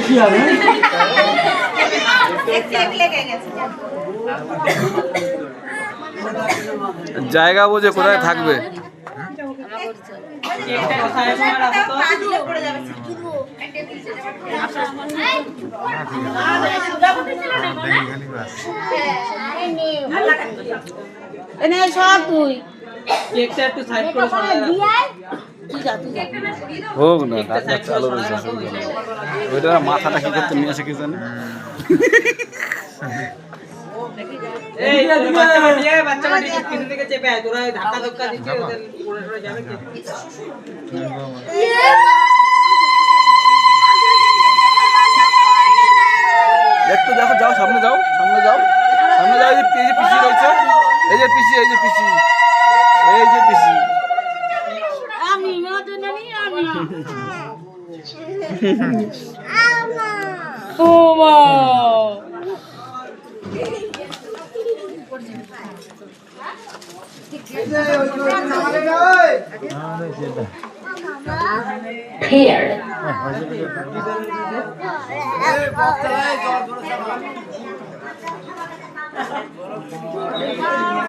কি হবে জায়গা বুঝে কোথায় থাকবে। সব তুই কেকটা একটু সাইড করে হোক না চালু রয়েছে ওইটা মাথাটা কি করতে নিয়ে আসে কি জানি। এই বাচ্চা কিছু থেকে চেপে আয় তোরা ধাক্কা ধাক্কা দিচ্ছিস ওদের পড়ে পড়ে যাবে কি একটু দেখো, যাও সামনে যাও, সামনে যাও, সামনে যাও। এই যে পিসি রয়েছে, এই যে পিসি, এই যে পিসি, এই যে পিসি। আমি মদন আমি ও মা Here.